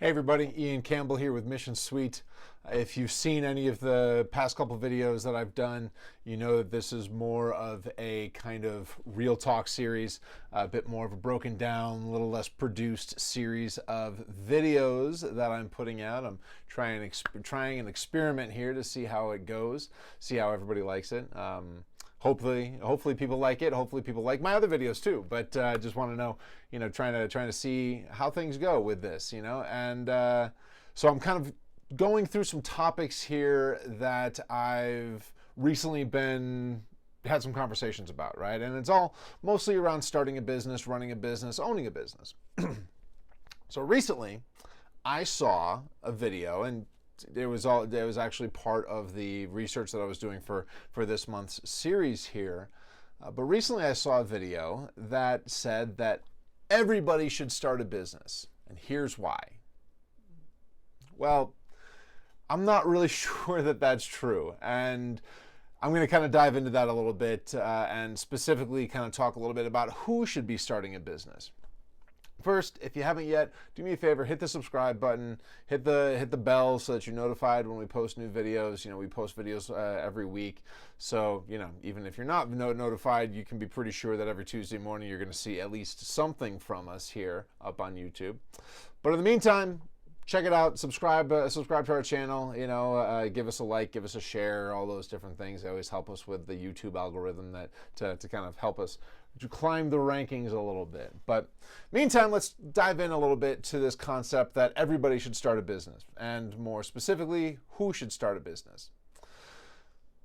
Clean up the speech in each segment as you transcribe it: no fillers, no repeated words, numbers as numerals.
Hey everybody, Ian Campbell here with Mission Suite. If you've seen any of the past couple videos that I've done, you know that this is more of a kind of real talk series, a bit more of a broken down, a little less produced series of videos that I'm putting out. I'm trying an experiment here to see how it goes, see how everybody likes it. Hopefully people like it. Hopefully people like my other videos too. But just want to know, trying to see how things go with this, And so I'm kind of going through some topics here that I've recently had some conversations about, right? And it's all mostly around starting a business, running a business, owning a business. So recently, I saw a video, and it was actually part of the research that I was doing for this month's series here. But recently I saw a video that said that everybody should start a business. And here's why. Well, I'm not really sure that that's true. And I'm going to kind of dive into that a little bit and specifically kind of talk a little bit about who should be starting a business. First, if you haven't yet, do me a favor, hit the subscribe button, hit the bell so that you're notified when we post new videos. We post videos every week. So, even if you're not notified, you can be pretty sure that every Tuesday morning you're going to see at least something from us here up on YouTube. But in the meantime, check it out, subscribe to our channel, give us a like, give us a share, all those different things. They always help us with the YouTube algorithm to kind of help us to climb the rankings a little bit. But meantime, let's dive in a little bit to this concept that everybody should start a business, and more specifically, who should start a business.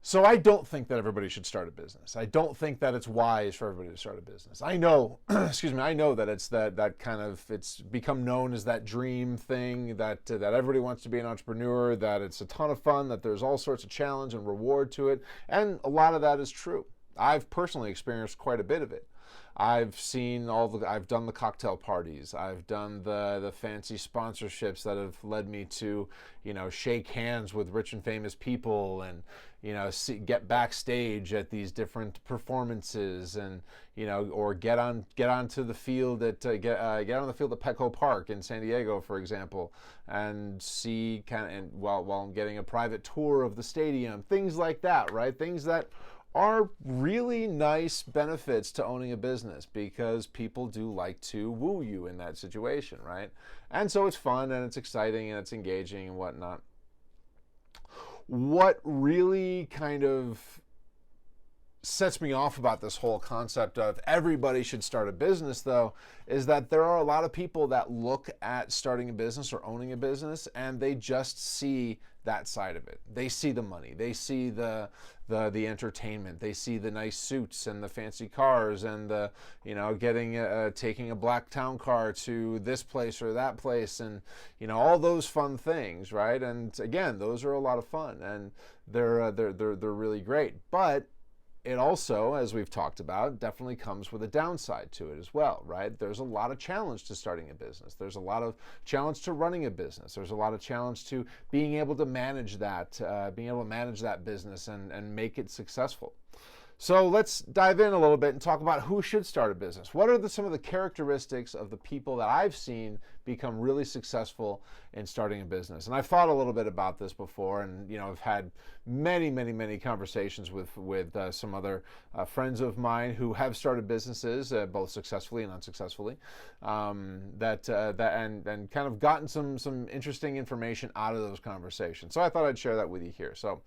So I don't think that everybody should start a business. I don't think that it's wise for everybody to start a business. I know, I know that it's that kind of, it's become known as that dream thing, that everybody wants to be an entrepreneur, that it's a ton of fun, that there's all sorts of challenge and reward to it. And a lot of that is true. I've personally experienced quite a bit of it. I've done the cocktail parties. I've done the fancy sponsorships that have led me to, shake hands with rich and famous people and, get backstage at these different performances and, or get onto the field get on the field at Petco Park in San Diego, for example, and see while I'm getting a private tour of the stadium, things like that, right? Things that are really nice benefits to owning a business, because people do like to woo you in that situation, right? And so it's fun and it's exciting and it's engaging and whatnot. What really kind of sets me off about this whole concept of everybody should start a business, though, is that there are a lot of people that look at starting a business or owning a business and they just see that side of it. They see the money, they see the entertainment, they see the nice suits and the fancy cars and the taking a black town car to this place or that place and all those fun things, right? And again, those are a lot of fun and they're really great, but it also, as we've talked about, definitely comes with a downside to it as well, right? There's a lot of challenge to starting a business. There's a lot of challenge to running a business. There's a lot of challenge to being able to manage that, business and make it successful. So let's dive in a little bit and talk about who should start a business. What are some of the characteristics of the people that I've seen become really successful in starting a business? And I've thought a little bit about this before, and I've had many conversations with some other friends of mine who have started businesses, both successfully and unsuccessfully, and kind of gotten some interesting information out of those conversations. So I thought I'd share that with you here. So.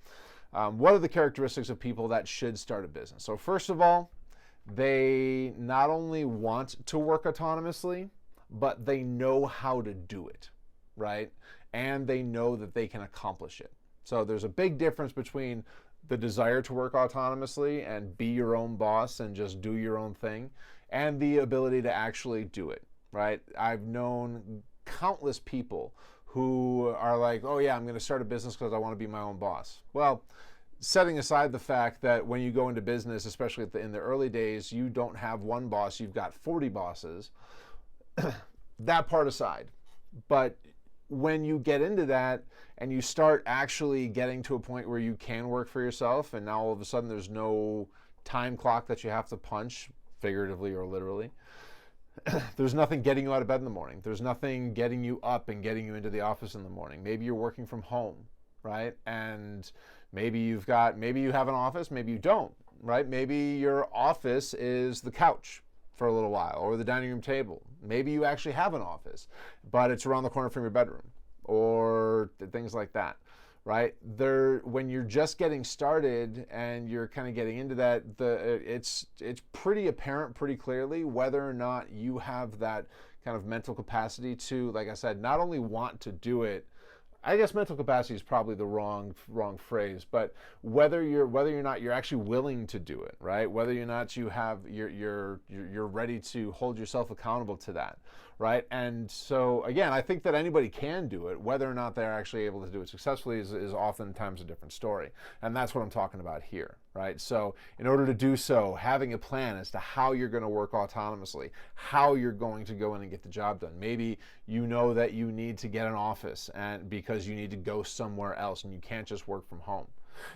What are the characteristics of people that should start a business? So first of all, they not only want to work autonomously, but they know how to do it, right? And they know that they can accomplish it. So there's a big difference between the desire to work autonomously and be your own boss and just do your own thing, and the ability to actually do it, right? I've known countless people who are like, oh yeah, I'm going to start a business because I want to be my own boss. Well, setting aside the fact that when you go into business, especially in the early days, you don't have one boss, you've got 40 bosses. That part aside. But when you get into that and you start actually getting to a point where you can work for yourself, and now all of a sudden there's no time clock that you have to punch, figuratively or literally, There's nothing getting you out of bed in the morning. There's nothing getting you up and getting you into the office in the morning. Maybe you're working from home, right? And maybe you have an office, maybe you don't, right? Maybe your office is the couch for a little while, or the dining room table. Maybe you actually have an office, but it's around the corner from your bedroom, or things like that, right? When you're just getting started and you're kind of getting into that, it's pretty apparent pretty clearly whether or not you have that kind of mental capacity to, like I said, not only want to do it. I guess mental capacity is probably the wrong phrase, but whether or not you're actually willing to do it, right? Whether or not you're ready to hold yourself accountable to that, right? And so again, I think that anybody can do it. Whether or not they're actually able to do it successfully is oftentimes a different story, and that's what I'm talking about here, right? So in order to do so, having a plan as to how you're going to work autonomously, how you're going to go in and get the job done. Maybe you know that you need to get an office and because you need to go somewhere else and you can't just work from home.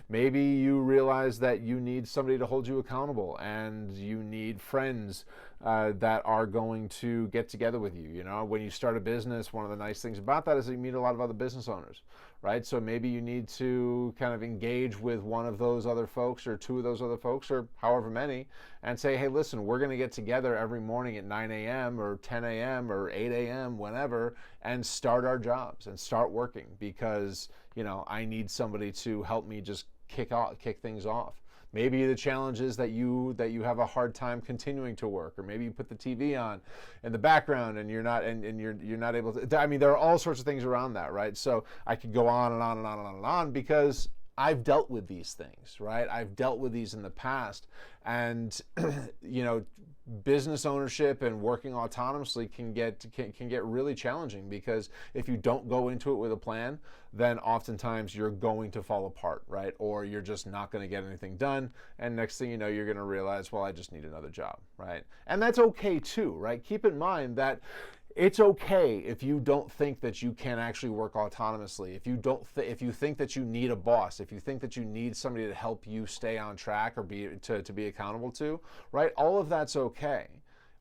Maybe you realize that you need somebody to hold you accountable and you need friends that are going to get together with you. You know, when you start a business, one of the nice things about that is that you meet a lot of other business owners, right? So maybe you need to kind of engage with one of those other folks or two of those other folks or however many and say, hey, listen, we're going to get together every morning at 9 a.m. or 10 a.m. or 8 a.m., whenever, and start our jobs and start working because, you know, I need somebody to help me just kick things off. Maybe the challenge is that you have a hard time continuing to work, or maybe you put the TV on in the background and you're not able to. I mean, there are all sorts of things around that, right? So I could go on and on and on and on and on because I've dealt with these things, right? I've dealt with these in the past, and you know, business ownership and working autonomously can get really challenging because if you don't go into it with a plan, then oftentimes you're going to fall apart, right? Or you're just not going to get anything done, and next thing you know, you're going to realize, well, I just need another job, right? And that's okay too, right? Keep in mind that it's okay if you don't think that you can actually work autonomously. If you think that you need a boss, if you think that you need somebody to help you stay on track or to be accountable to, right? All of that's okay.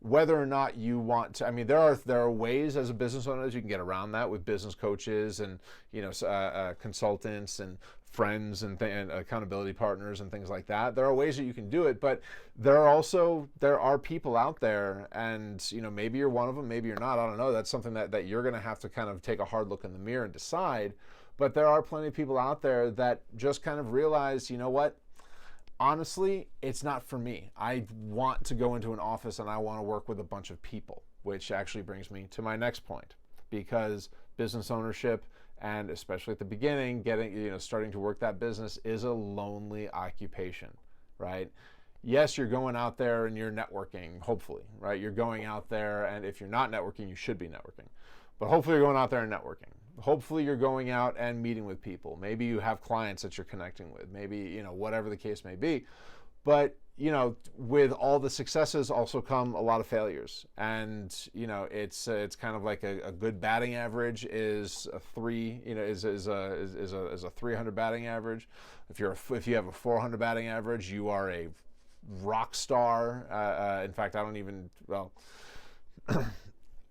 Whether or not you want to, I mean, there are ways as a business owner that you can get around that with business coaches and, you know, consultants and friends and accountability partners and things like that. There are ways that you can do it, but there are people out there, and you know, maybe you're one of them, maybe you're not. I don't know. That's something that you're going to have to kind of take a hard look in the mirror and decide. But there are plenty of people out there that just kind of realize, you know what? Honestly, it's not for me. I want to go into an office and I want to work with a bunch of people, which actually brings me to my next point, because business ownership, and especially at the beginning, starting to work that business is a lonely occupation, right? Yes, you're going out there and you're networking, hopefully, right? You're going out there, and if you're not networking, you should be networking. But hopefully you're going out there and networking. Hopefully you're going out and meeting with people. Maybe you have clients that you're connecting with. Maybe, you know, whatever the case may be. But, you know, with all the successes also come a lot of failures. And, you know, it's kind of like a good batting average is a 300 batting average. If you have a 400 batting average, you are a rock star. In fact,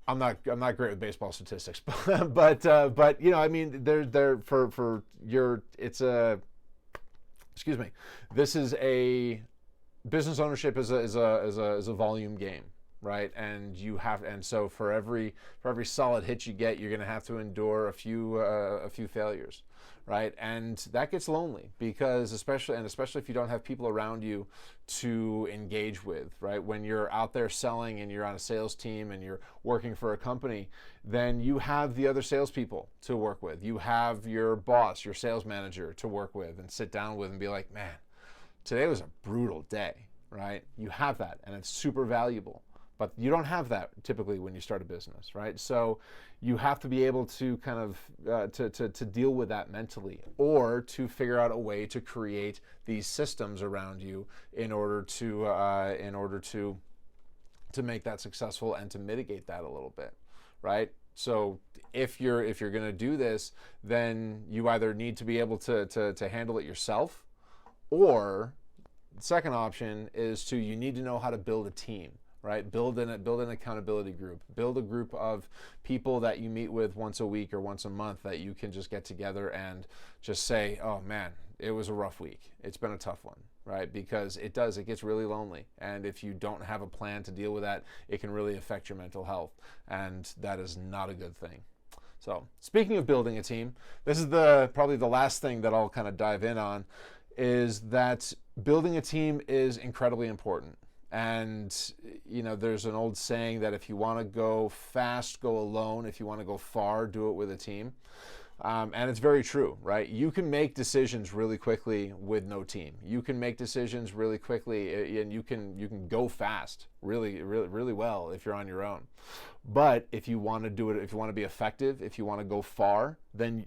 I'm not great with baseball statistics, but you know, I mean, this is a business ownership is a volume game, right? And so for every solid hit you get, you're going to have to endure a few failures, right? And that gets lonely because especially if you don't have people around you to engage with, right? When you're out there selling and you're on a sales team and you're working for a company, then you have the other salespeople to work with. You have your boss, your sales manager to work with and sit down with and be like, man, today was a brutal day, right? You have that, and it's super valuable. But you don't have that typically when you start a business, right? So you have to be able to kind of to deal with that mentally, or to figure out a way to create these systems around you in order to make that successful and to mitigate that a little bit, right? So if you're going to do this, then you either need to be able to handle it yourself, or the second option is you need to know how to build a team, right? Build an accountability group. Build a group of people that you meet with once a week or once a month that you can just get together and just say, oh man, it was a rough week. It's been a tough one, right? Because it gets really lonely. And if you don't have a plan to deal with that, it can really affect your mental health. And that is not a good thing. So speaking of building a team, this is probably the last thing that I'll kind of dive in on, is that building a team is incredibly important. And, there's an old saying that if you want to go fast, go alone. If you want to go far, do it with a team. And it's very true, right? You can make decisions really quickly with no team. You can make decisions really quickly, and you can go fast really, really, really well if you're on your own. But if you want to do it, if you want to be effective, if you want to go far, then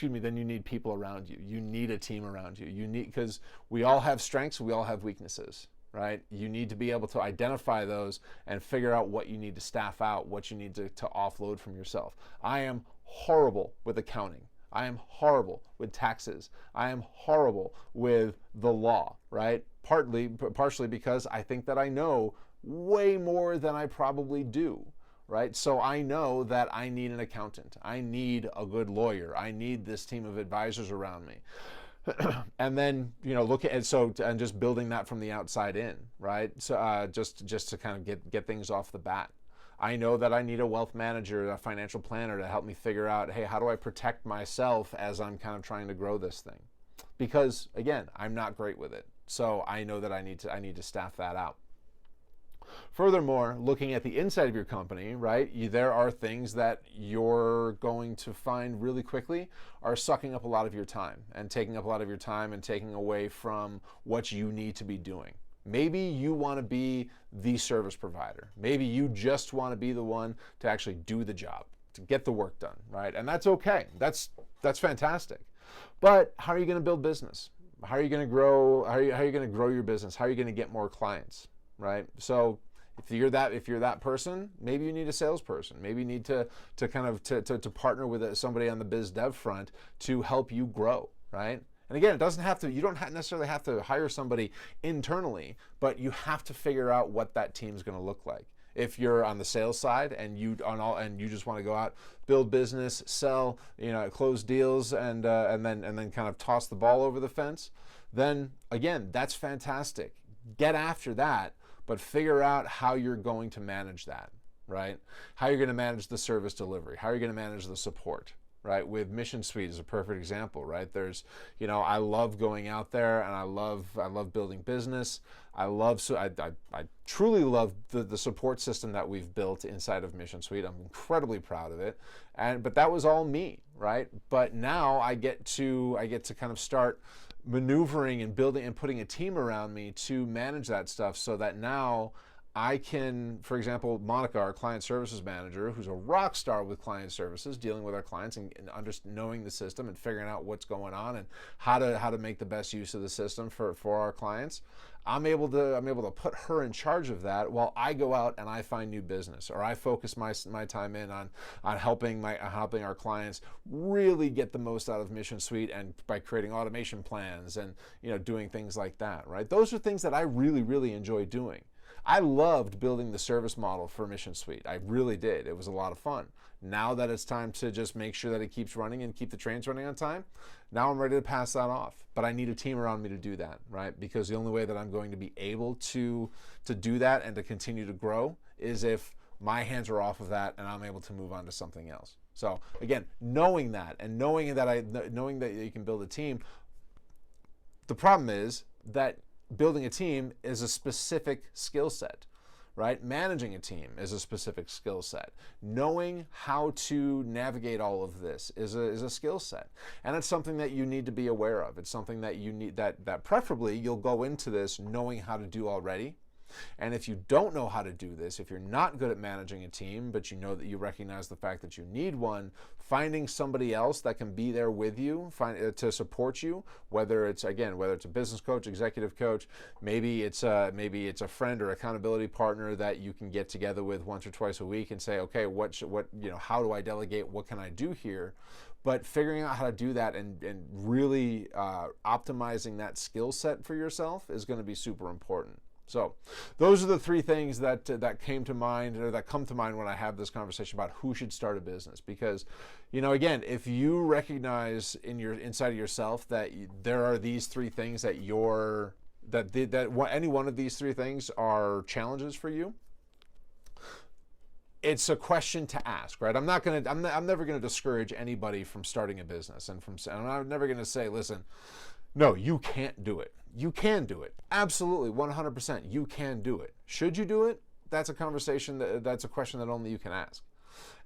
you need people around you. You need a team around you. Because we all have strengths, we all have weaknesses, right? You need to be able to identify those and figure out what you need to staff out, what you need to offload from yourself. I am horrible with accounting. I am horrible with taxes. I am horrible with the law, right? Partially because I think that I know way more than I probably do, right? So I know that I need an accountant. I need a good lawyer. I need this team of advisors around me. And then, and just building that from the outside in, right? So just to kind of get things off the bat. I know that I need a wealth manager, a financial planner to help me figure out, hey, how do I protect myself as I'm kind of trying to grow this thing? Because again, I'm not great with it. So I know that I need to staff that out. Furthermore, looking at the inside of your company, right, there are things that you're going to find really quickly are sucking up a lot of your time and taking up a lot of your time and taking away from what you need to be doing. Maybe you want to be the service provider. Maybe you just want to be the one to actually do the job, to get the work done, right? And that's okay. That's fantastic. But how are you going to build business? How are you going to grow? How are you going to grow your business? How are you going to get more clients, right? So if you're that person, maybe you need a salesperson. Maybe you need to partner with somebody on the biz dev front to help you grow, right? And again, you don't necessarily have to hire somebody internally, but you have to figure out what that team's going to look like. If you're on the sales side and you just want to go out, build business, sell, close deals, and then kind of toss the ball over the fence, then again, that's fantastic. Get after that, but figure out how you're going to manage that, right? How you're going to manage the service delivery, how you're going to manage the support. Right, with Mission Suite is a perfect example, right? There's, I love going out there and I love building business. I truly love the support system that we've built inside of Mission Suite. I'm incredibly proud of it. But that was all me, right? But now I get to kind of start maneuvering and building and putting a team around me to manage that stuff, so that now I can, for example, Monica, our client services manager, who's a rock star with client services, dealing with our clients and knowing the system and figuring out what's going on and how to make the best use of the system for our clients. I'm able to put her in charge of that while I go out and I find new business, or I focus my time in on helping our clients really get the most out of Mission Suite, and by creating automation plans and doing things like that. Right? Those are things that I really, really enjoy doing. I loved building the service model for Mission Suite. I really did. It was a lot of fun. Now that it's time to just make sure that it keeps running and keep the trains running on time, now I'm ready to pass that off. But I need a team around me to do that, right? Because the only way that I'm going to be able to do that and to continue to grow is if my hands are off of that and I'm able to move on to something else. So again, knowing that you can build a team, the problem is that building a team is a specific skill set, right? Managing a team is a specific skill set. Knowing how to navigate all of this is a skill set. And it's something that you need to be aware of. It's something that you need, that preferably you'll go into this knowing how to do already. And if you don't know how to do this, if you're not good at managing a team, but you know that you recognize the fact that you need one, finding somebody else that can be there with you to support you, whether it's a business coach, executive coach, maybe it's a friend or accountability partner that you can get together with once or twice a week and say, okay, how do I delegate? What can I do here? But figuring out how to do that and really optimizing that skill set for yourself is going to be super important. So those are the three things that came to mind, or that come to mind when I have this conversation about who should start a business. Because, again, if you recognize inside of yourself that there are these three things that any one of these three things are challenges for you, it's a question to ask, right? I'm never gonna discourage anybody from starting a business, and I'm never gonna say, listen, no, you can't do it. You can do it. Absolutely, 100%. You can do it. Should you do it? That's a conversation. That's a question that only you can ask.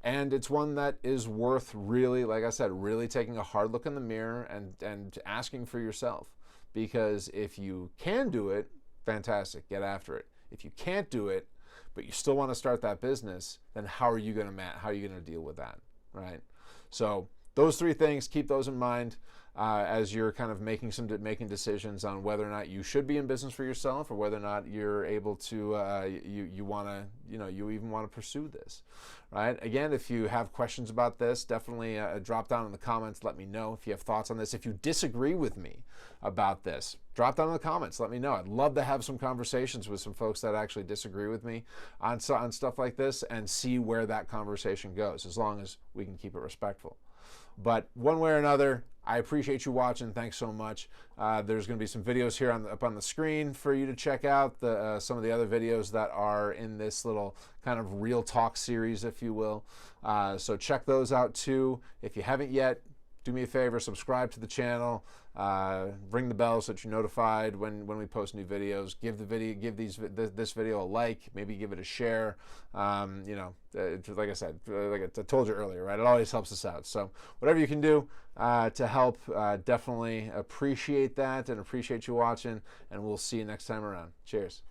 And it's one that is worth really, like I said, really taking a hard look in the mirror and asking for yourself. Because if you can do it, fantastic, get after it. If you can't do it, but you still want to start that business, then how are you going to deal with that, right? So those three things, keep those in mind as you're kind of making decisions on whether or not you should be in business for yourself, or whether or not you're able to you even want to pursue this, right? Again, if you have questions about this, definitely drop down in the comments. Let me know if you have thoughts on this. If you disagree with me about this, drop down in the comments. Let me know. I'd love to have some conversations with some folks that actually disagree with me on stuff like this, and see where that conversation goes, as long as we can keep it respectful. But one way or another, I appreciate you watching. Thanks so much. There's going to be some videos here up on the screen for you to check out. Some of the other videos that are in this little kind of real talk series, if you will. So check those out too. If you haven't yet, do me a favor, subscribe to the channel, ring the bell so that you're notified when we post new videos. Give this video a like, maybe give it a share. Like I said, like I told you earlier, right? It always helps us out. So whatever you can do to help, definitely appreciate that, and appreciate you watching. And we'll see you next time around. Cheers.